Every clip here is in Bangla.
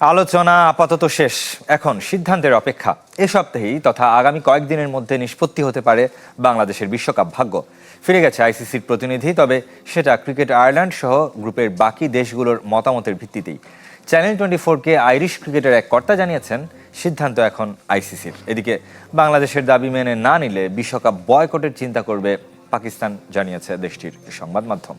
আলোচনা আপাতত শেষ, এখন সিদ্ধান্তের অপেক্ষা। এ সপ্তাহেই তথা আগামী কয়েকদিনের মধ্যে নিষ্পত্তি হতে পারে বাংলাদেশের বিশ্বকাপ ভাগ্য। ফিরে গেছে আইসিসির প্রতিনিধি, তবে সেটা ক্রিকেট আয়ারল্যান্ড সহ গ্রুপের বাকি দেশগুলোর মতামতের ভিত্তিতেই। চ্যানেল 24-কে আইরিশ ক্রিকেটের এক কর্তা জানিয়েছেন, সিদ্ধান্ত এখন আইসিসির। এদিকে বাংলাদেশের দাবি মেনে না নিলে বিশ্বকাপ বয়কটের চিন্তা করবে পাকিস্তান, জানিয়েছে দেশটির সংবাদ মাধ্যম।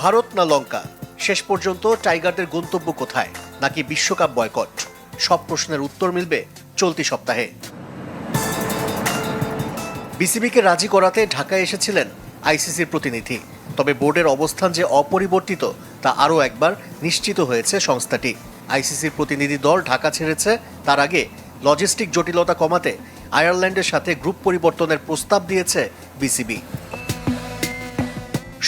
ভারত না লঙ্কা, শেষ পর্যন্ত টাইগারদের গন্তব্য কোথায়? নাকি বিশ্বকাপ বয়কট? সব প্রশ্নের উত্তর মিলবে চলতি সপ্তাহে। বিসিবিকে রাজি করাতে ঢাকায় এসেছিলেন আইসিসির প্রতিনিধি, তবে বোর্ডের অবস্থান যে অপরিবর্তিত তা আরও একবার নিশ্চিত হয়েছে সংস্থাটি। আইসিসির প্রতিনিধি দল ঢাকা ছেড়েছে, তার আগে লজিস্টিক জটিলতা কমাতে আয়ারল্যান্ডের সাথে গ্রুপ পরিবর্তনের প্রস্তাব দিয়েছে বিসিবি।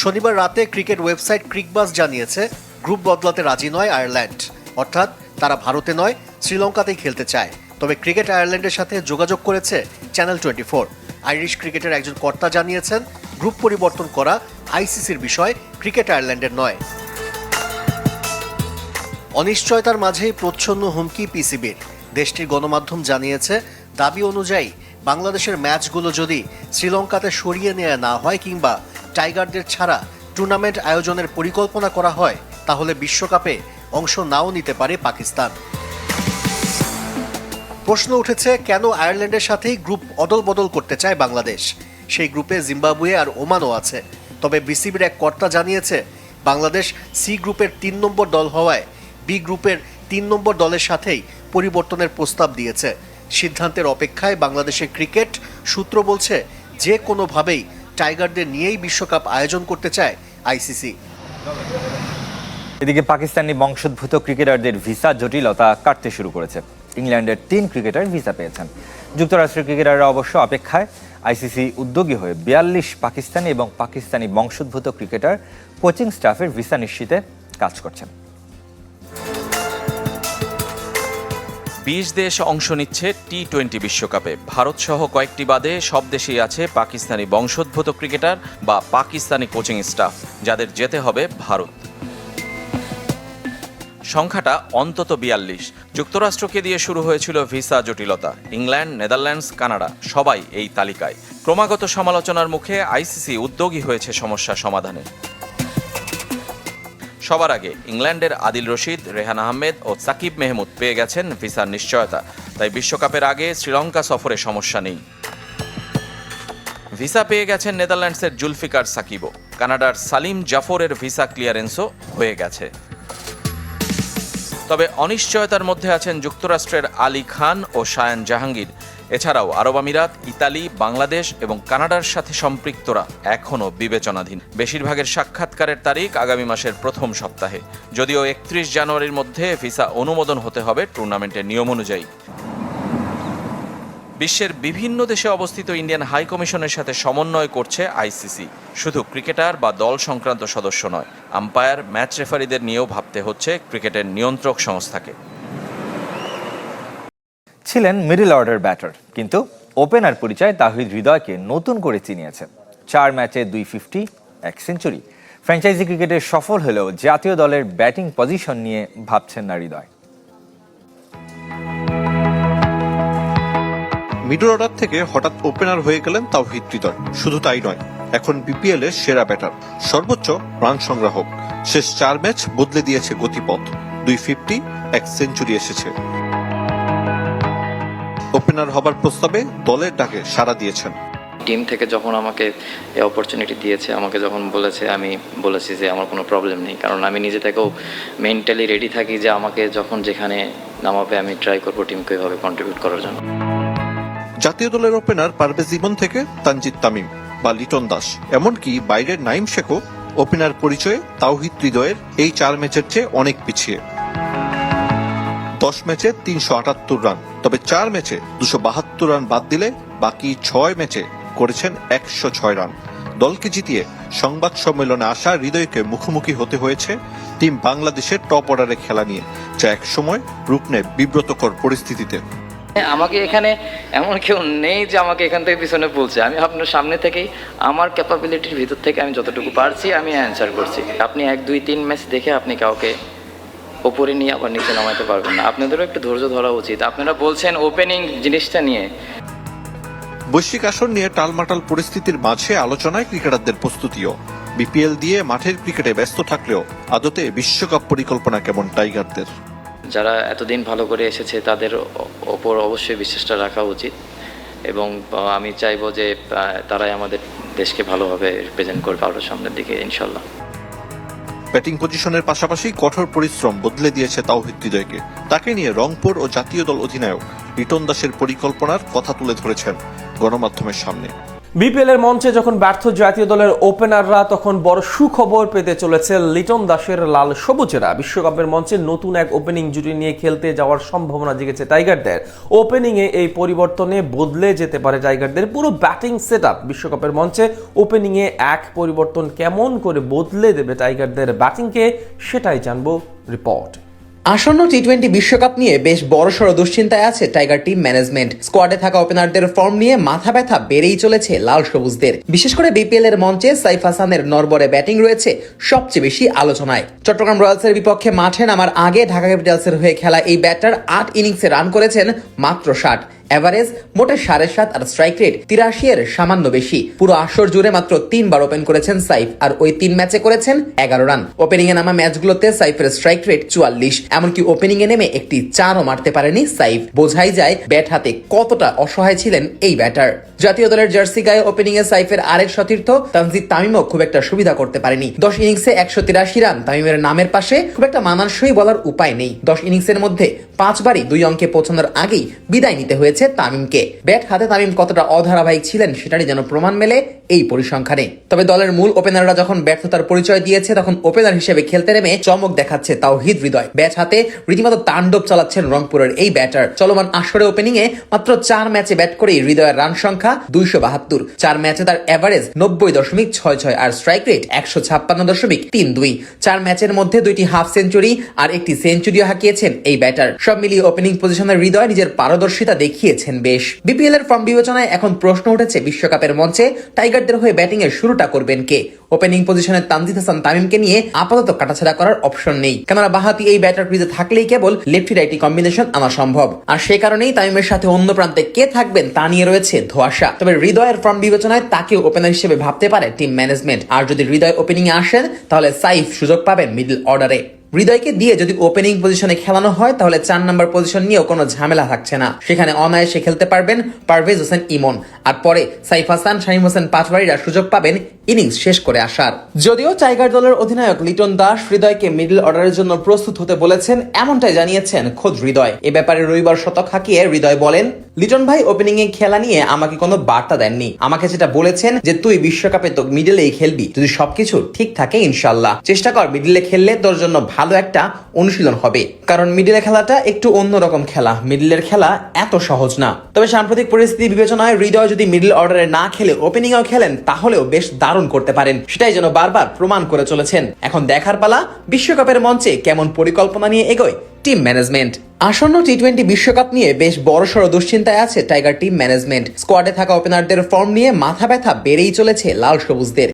শনিবার রাতে ক্রিকেট ওয়েবসাইট ক্রিকবাজ জানিয়েছে, গ্রুপ বদলাতে রাজি নয় আয়ারল্যান্ড, অর্থাৎ তারা ভারতে নয় শ্রীলঙ্কাতেই খেলতে চায়। তবে ক্রিকেট আয়ারল্যান্ডের সাথে যোগাযোগ করেছে চ্যানেল 24। আইরিশ ক্রিকেটের একজন কর্তা জানিয়েছেন, গ্রুপ পরিবর্তন করা আইসিসির বিষয়, ক্রিকেট আয়ারল্যান্ডের নয়। অনিশ্চয়তার মাঝেই প্রচ্ছন্ন হুমকি পিসিবির। দেশটির গণমাধ্যম জানিয়েছে, দাবি অনুযায়ী বাংলাদেশের ম্যাচগুলো যদি শ্রীলঙ্কাতে সরিয়ে নেওয়া না হয় কিংবা টাইগারদের ছাড়া টুর্নামেন্ট আয়োজনের পরিকল্পনা করা হয়, তাহলে বিশ্বকাপে অংশ নাও নিতে পারে পাকিস্তান। প্রশ্ন উঠেছে, কেন আয়ারল্যান্ডের সাথেই গ্রুপ অদল বদল করতে চায় বাংলাদেশ? সেই গ্রুপে জিম্বাবুয়ে আর ওমানও আছে। তবে বিসিবির এক কর্তা জানিয়েছে, বাংলাদেশ সি গ্রুপের 3 নম্বর দল হওয়ায় বি গ্রুপের 3 নম্বর দলের সাথেই পরিবর্তনের প্রস্তাব দিয়েছে। সিদ্ধান্তের অপেক্ষায় বাংলাদেশের ক্রিকেট সূত্র বলছে, যে কোনোভাবেই টাইগারদের নিয়েই বিশ্বকাপ আয়োজন করতে চায় আইসিসি। এদিকে পাকিস্তানি বংশোদ্ভূত ক্রিকেটারদের ভিসা জটিলতা কাটতে শুরু করেছে। ইংল্যান্ডের 3 ক্রিকেটার ভিসা পেয়েছেন। যুক্তরাষ্ট্রের ক্রিকেটাররা অবশ্য অপেক্ষায়। আইসিসি উদ্যোগী হয়ে 42 পাকিস্তানি এবং পাকিস্তানি বংশোদ্ভূত ক্রিকেটার কোচিং স্টাফের ভিসা নিশ্চিতে কাজ করছেন। 20 দেশ অংশ নিচ্ছে টি-20 বিশ্বকাপে। ভারত সহ কয়েকটি বাদে সব দেশেই আছে পাকিস্তানি বংশোদ্ভূত ক্রিকেটার বা পাকিস্তানি কোচিং স্টাফ, যাদের যেতে হবে ভারত। সংখ্যাটা অন্তত 42। যুক্তরাষ্ট্রকে দিয়ে শুরু হয়েছিল ভিসা জটিলতা। ইংল্যান্ড, নেদারল্যান্ডস, কানাডা সবাই এই তালিকায়। ক্রমাগত সমালোচনার মুখে আইসিসি উদ্যোগী হয়েছে সমস্যা সমাধানে। সবার আগে ইংল্যান্ডের আদিল রশিদ, রেহান আহমেদ ও সাকিব মেহমুদ পেয়ে গেছেন ভিসার নিশ্চয়তা, তাই বিশ্বকাপের আগে শ্রীলঙ্কা সফরে সমস্যা নেই। ভিসা পেয়ে গেছেন নেদারল্যান্ডসের জুলফিকার সাকিবও। কানাডার সালিম জাফরের ভিসা ক্লিয়ারেন্সও হয়ে গেছে। তবে অনিশ্চয়তার মধ্যে আছেন যুক্তরাষ্ট্রের আলী খান ও শায়ান জাহাঙ্গীর। এছাড়াও আরব আমিরাত, ইতালি, বাংলাদেশ এবং কানাডার সাথে সম্পৃক্তরা এখনও বিবেচনাধীন। বেশিরভাগের সাক্ষাৎকারের তারিখ আগামী মাসের প্রথম সপ্তাহে, যদিও 31 জানুয়ারির মধ্যে ভিসা অনুমোদন হতে হবে টুর্নামেন্টের নিয়ম অনুযায়ী। বিশ্বের বিভিন্ন দেশে অবস্থিত ইন্ডিয়ান হাই কমিশনের সাথে সমন্বয় করছে আইসিসি। শুধু ক্রিকেটার বা দল সংক্রান্ত সদস্য নয়, আম্পায়ার, ম্যাচ রেফারিদের নিয়েও ভাবতে হচ্ছে ক্রিকেটের নিয়ন্ত্রক সংস্থাকে। ছিলেন মিডল অর্ডার ব্যাটার, কিন্তু ওপেনার পরিচয় তাহিদ হৃদয়কে নতুন করে চিনিয়েছে। 4 ম্যাচে 250, 1 সেঞ্চুরি। ফ্র্যাঞ্চাইজি ক্রিকেটে সফল হলেও জাতীয় দলের ব্যাটিং পজিশন নিয়ে ভাবছেন না হৃদয়। মিডল অর্ডার থেকে হঠাৎ ওপেনার হয়ে গেলেন তাওহিদ হৃদয়। শুধু তাই নয়, এখন বিপিএল এর সেরা ব্যাটার, সর্বোচ্চ রান সংগ্রাহক। শেষ 4 ম্যাচ বদলে দিয়েছে গতিপথ। 250, 1 সেঞ্চুরি এসেছে। ওপেনার হবার প্রস্তাবে দলের ডাকে সাড়া দিয়েছেন। টিম থেকে যখন আমাকে এই অপরচুনিটি দিয়েছে, আমাকে যখন বলেছে, আমি বলেছি যে আমার কোনো প্রবলেম নেই, কারণ আমি নিজে থেকেও মেন্টালি রেডি থাকি যে আমাকে যখন যেখানে নামাবে আমি ট্রাই করবো টিমকে এভাবে কন্ট্রিবিউট করার জন্য। জাতীয় দলের ওপেনার পারভেজ ইমন থেকে তানজিদ তামিম বা লিটন দাস, এমনকি বাইরের নাইম শেখও ওপেনার পরিচয়ে তাওহিদ হৃদয়ের এই 4 ম্যাচের চেয়ে অনেক পিছিয়ে। 10 ম্যাচে 378 রান, তবে 4 ম্যাচে 272 রান বাদ দিলে বাকি 6 ম্যাচে করেছেন 106 রান। দলকে জিতিয়ে সংবাদ সম্মেলনে আসা হৃদয়কে মুখোমুখি হতে হয়েছে টিম বাংলাদেশের টপ অর্ডারে খেলা নিয়ে, যা একসময় রূপ নেয় বিব্রতকর পরিস্থিতিতে। আমাকে এখানে এমন কেউ নেই যে আমাকে এখান থেকে পিছনে বলছে। আমি আপনার সামনে থেকেই আমার ক্যাপাবিলিটির ভিতর থেকে আমি যতটুকু পারছি আমি অ্যান্সার করছি। আপনি 1, 2, 3 ম্যাচ দেখে আপনি কাউকে ওপরে নিয়ে আবার নিচে নামাতে পারবেন না। আপনাদেরও একটু ধৈর্য ধরা উচিত। আপনারা বলছেন ওপেনিং জিনিসটা নিয়ে। বৈশ্বিক আসর নিয়ে টালমাটাল পরিস্থিতির মাঝে আলোচনায় ক্রিকেটারদের প্রস্তুতিও। বিপিএল দিয়ে মাঠের ক্রিকেটে ব্যস্ত থাকলেও আদতে বিশ্বকাপ পরিকল্পনা কেমন টাইগারদের? যারা এতদিন ভালো করে এসেছে তাদের ওপর অবশ্যই বিশ্বাসটা রাখা উচিত এবং আমি চাইবো যে তারাই আমাদের দেশকে ভালোভাবে রিপ্রেজেন্ট করবে আরও সামনের দিকে ইনশাল্লাহ। ব্যাটিং পজিশনের পাশাপাশি কঠোর পরিশ্রম বদলে দিয়েছে তাওহিদ হৃদয়কে। তাকে নিয়ে রংপুর ও জাতীয় দল অধিনায়ক লিটন দাসের পরিকল্পনার কথা তুলে ধরেছেন গণমাধ্যমের সামনে। বিপিএল এর মঞ্চে যখন ব্যর্থ জাতীয় দলের ওপেনাররা, তখন বড় সুখবর পেতে চলেছে লিটন দাসের লাল সবুজেরা। বিশ্বকাপের মঞ্চে নতুন এক ওপেনিং জুটি নিয়ে খেলতে যাওয়ার সম্ভাবনা জেগেছে টাইগারদের। ওপেনিং এ এই পরিবর্তনে বদলে যেতে পারে টাইগারদের পুরো ব্যাটিং সেটআপ। বিশ্বকাপের মঞ্চে ওপেনিং এ এক পরিবর্তন কেমন করে বদলে দেবে টাইগারদের ব্যাটিংকে, সেটাই জানবো রিপোর্ট। আসন্ন টি-20 বিশ্বকাপ নিয়ে বেশ বড়সড় দুশ্চিন্তায় আছে টাইগার টিম ম্যানেজমেন্ট। স্কোয়াডে থাকা ওপেনারদের ফর্ম নিয়ে মাথা ব্যথা বেড়েই চলেছে লাল সবুজদের। বিশেষ করে বিপিএল এর মঞ্চে সাইফ হাসানের নরবরে ব্যাটিং রয়েছে সবচেয়ে বেশি আলোচনায়। চট্টগ্রাম রয়্যালসের বিপক্ষে মাঠে নামার আগে ঢাকা ক্যাপিটালসের হয়ে খেলা এই ব্যাটার 8 ইনিংসে রান করেছেন মাত্র 60। এভারেজ মোটে 7.5 আর স্ট্রাইক রেট 83 এর সামান্য বেশি। পুরো আসর জুড়ে মাত্র 3 বার ওপেন করেছেন সাইফ, আর ওই 3 ম্যাচে করেছেন 11 রান। ওপেনিং এ নামা ম্যাচগুলোতে সাইফের স্ট্রাইক রেট 44। এমনকি ওপেনিং এ নেমে একটি চারও মারতে পারেনি সাইফ। বোঝাই যায় ব্যাট হাতে কতটা অসহায় ছিলেন এই ব্যাটার। জাতীয় দলের জার্সি গায়ে ওপেনিং এ সাইফের আরেক সতীর্থ তানজিদ তামিমও খুব একটা সুবিধা করতে পারেনি। 10 ইনিংসে 183 রান তামিমের নামের পাশে খুব একটা মানানসই বলার উপায় নেই। 10 ইনিংসের মধ্যে 5 বারই 2 অঙ্কে পৌঁছানোর আগেই বিদায় নিতে হয়েছে তামিমকে। ব্যাট হাতে তামিম কতটা অধারাবাহিক ছিলেন সেটারই যেন প্রমাণ মেলে এই পরিসংখ্যানে। তবে দলের মূল ওপেনাররা যখন ব্যর্থতার পরিচয় দিয়েছে, তখন ওপেনার হিসেবে খেলতে নেমে চমক দেখাচ্ছে তাওহিদ হৃদয়। ব্যাট হাতে রীতিমতো তাণ্ডব চালাচ্ছেন রংপুরের এই ব্যাটার। চলমান আসরে ওপেনিং এ মাত্র 4 ম্যাচে ব্যাট করেই হৃদয়ের রান সংখ্যা 272। 4 ম্যাচে তার এভারেজ 90.66 আর স্ট্রাইক রেট 156.32। 4 ম্যাচের মধ্যে 2টি হাফ সেঞ্চুরি আর একটি সেঞ্চুরিও হাঁকিয়েছেন এই ব্যাটার। সব মিলিয়ে ওপেনিং পজিশনের হৃদয় নিজের পারদর্শিতা দেখিয়েছেন বেশ। বিপিএল এর ফর্ম বিবেচনায় এখন প্রশ্ন উঠেছে বিশ্বকাপের মঞ্চে টাইগারদের হয়ে ব্যাটিং এর শুরুটা করবেন কে। ওপেনিং পজিশনে তানজিদ হাসান তামিমকে নিয়ে আপাতত কাটাছেড়া করার অপশন নেই, কেননা বাহাতি এই ব্যাটার ক্রিজে থাকলেই কেবল লেফটি রাইটি কম্বিনেশন আনা সম্ভব। আর সে কারণেই তামিমের সাথে অন্য প্রান্তে কে থাকবেন তা নিয়ে রয়েছে ধোঁয়াশা। তবে হৃদয়ের ফর্ম বিবেচনায় তাকেও ওপেনার হিসেবে ভাবতে পারে টিম ম্যানেজমেন্ট। আর যদি হৃদয় ওপেনিং এ আসেন, তাহলে সাইফ সুযোগ পাবেন মিডল অর্ডারে। হৃদয়কে দিয়ে যদি ওপেনিং পজিশনে খেলানো হয়, তাহলে 4 নম্বর পজিশন নিয়েও কোনো ঝামেলা থাকছে না। সেখানে অনায়াসে খেলতে পারবেন পারভেজ হোসেন ইমন, আর পরে সাইফ হাসান, শামীম হোসেন পাটওয়ারিরা সুযোগ পাবেন ইনিংস শেষ করে আসার। যদিও টাইগার দলের অধিনায়ক লিটন দাস হৃদয়কে মিডল অর্ডারের জন্য প্রস্তুত হতে বলেছেন, এমনটাই জানিয়েছেন খোদ হৃদয়। এ ব্যাপারে রবিবার শতক হাঁকিয়ে হৃদয় বলেন, লিটন ভাই ওপেনিং এ খেলা নিয়ে আমাকে কোনো বার্তা দেননি। আমাকে যেটা বলেছেন যে তুই বিশ্বকাপে তো মিডলেই খেলবি, যদি সবকিছু ঠিক থাকে ইনশাল্লাহ চেষ্টা কর মিডলে খেললে তোর জন্য ভালো একটা অনুশীলন হবে। কারণ মিডলে খেলাটা একটু অন্যরকম খেলা, মিডলের খেলা এত সহজ না। তবে সাম্প্রতিক পরিস্থিতি বিবেচনায় হৃদয় যদি মিডল অর্ডারে না খেলে ওপেনিং এও খেলেন, তাহলেও বেশ দারুণ করতে পারেন। সেটাই যেন বারবার প্রমাণ করে চলেছেন। এখন দেখার পালা বিশ্বকাপের মঞ্চে কেমন পরিকল্পনা নিয়ে এগোয় টিম ম্যানেজমেন্ট। আসন্ন টি-20 বিশ্বকাপ নিয়ে বেশ বড়সড় দুশ্চিন্তায় আছে টাইগার টিম ম্যানেজমেন্ট। স্কোয়াডে থাকা ওপেনারদের ফর্ম নিয়ে মাথা ব্যথা বেড়েই চলেছে লাল সবুজদের।